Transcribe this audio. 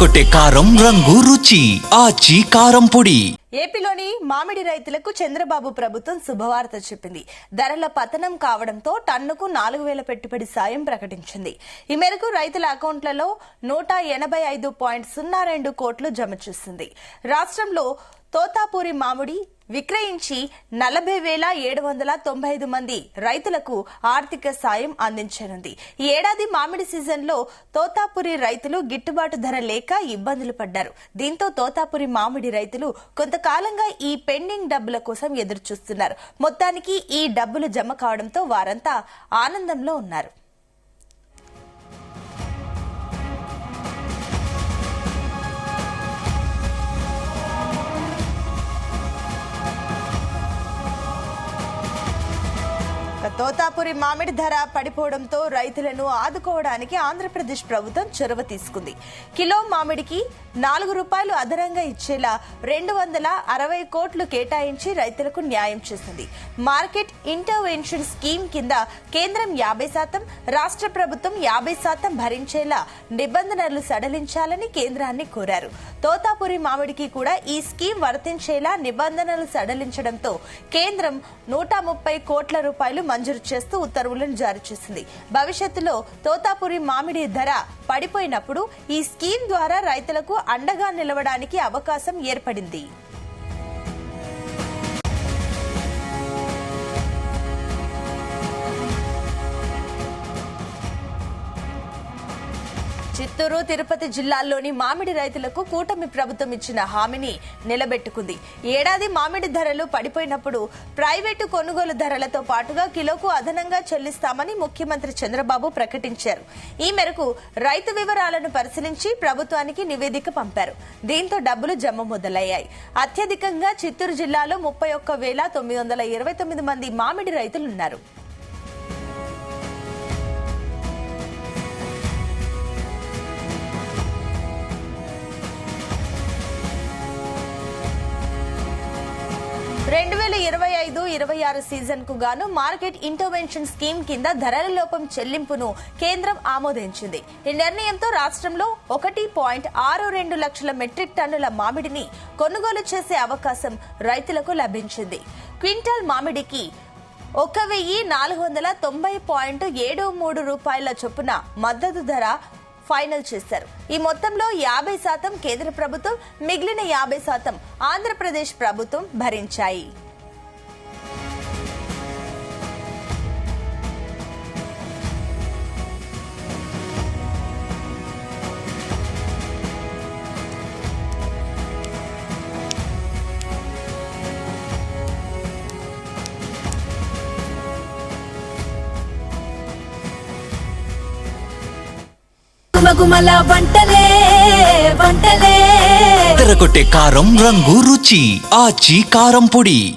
అదరగొట్టే కారం రంగు రుచి ఆచి కారం పొడి. ఏపీలోని మామిడి రైతులకు చంద్రబాబు ప్రభుత్వం శుభవార్త చెప్పింది. ధరల పతనం కావడంతో టన్నుకు 4,000 పెట్టుబడి సాయం ప్రకటించింది. ఈ మేరకు రైతుల అకౌంట్లలో 185.02 కోట్లు జమ చేసింది. రాష్ట్రంలో తోతాపూరి మామిడి విక్రయించి 40,795 మంది రైతులకు ఆర్థిక సాయం అందించనుంది. ఈ ఏడాది మామిడి సీజన్లో తోతాపూరి రైతులు గిట్టుబాటు ధర లేక ఇబ్బందులు పడ్డారు. దీంతో తోతాపూరి మామిడి రైతులు కొంతకాలంగా ఈ పెండింగ్ డబ్బుల కోసం ఎదురుచూస్తున్నారు. మొత్తానికి ఈ డబ్బులు జమ కావడంతో వారంతా ఆనందంలో ఉన్నారు. తోతాపూరి మామిడి ధర పడిపోవడంతో రైతులను ఆదుకోవడానికి ఆంధ్రప్రదేశ్ ప్రభుత్వం చొరవ తీసుకుంది. కిలో మామిడికి ₹4 అదనంగా ఇచ్చేలా 260 కోట్లు కేటాయించి రైతులకు న్యాయం చేసింది. మార్కెట్ ఇంటర్వెన్షన్ స్కీమ్ కింద కేంద్రం 50%, రాష్ట్ర ప్రభుత్వం 50% భరించేలా నిబంధనలు సడలించాలని కేంద్రాన్ని కోరారు. తోతాపూరి మామిడికి కూడా ఈ స్కీమ్ వర్తించేలా నిబంధనలు సడలించడంతో కేంద్రం ₹130 కోట్ల మంజూరు చేస్తూ ఉత్తర్వులను జారీ చేసింది. భవిష్యత్తులో తోతాపూరి మామిడి ధర పడిపోయినప్పుడు ఈ స్కీమ్ ద్వారా రైతులకు అండగా నిలవడానికి అవకాశం ఏర్పడింది. చిత్తూరు, తిరుపతి జిల్లాల్లోని మామిడి రైతులకు కూటమి ప్రభుత్వం ఇచ్చిన హామీని నిలబెట్టుకుంది. ఏడాది మామిడి ధరలు పడిపోయినప్పుడు ప్రైవేటు కొనుగోలు ధరలతో పాటుగా కిలోకు అదనంగా చెల్లిస్తామని ముఖ్యమంత్రి చంద్రబాబు ప్రకటించారు. ఈ మేరకు రైతు వివరాలను పరిశీలించి ప్రభుత్వానికి నివేదిక పంపారు. దీంతో డబ్బులు జమ మొదలయ్యాయి. అత్యధికంగా చిత్తూరు జిల్లాలో 31,929 మంది మామిడి రైతులున్నారు. రెండు 2025-26 సీజన్ కు గాను మార్కెట్ ఇంటర్వెన్షన్ స్కీమ్ కింద ధరల లోపం చెల్లింపును కేంద్రం ఆమోదించింది. ఈ నిర్ణయంతో రాష్ట్రంలో 1.62 లక్షల మెట్రిక్ టన్నుల మామిడిని కొనుగోలు చేసే అవకాశం రైతులకు లభించింది. క్వింటాల్ మామిడికి ₹1,490.73 చొప్పున మద్దతు ధర ఫైనల్ చేశారు. ఈ మొత్తంలో 50% కేంద్ర ప్రభుత్వం, మిగిలిన 50% ఆంధ్రప్రదేశ్ ప్రభుత్వం భరించాయి. గుమగుమల వంటలే వంటలే అదరగొట్టే కారం రంగు రుచి ఆచి కారం పొడి.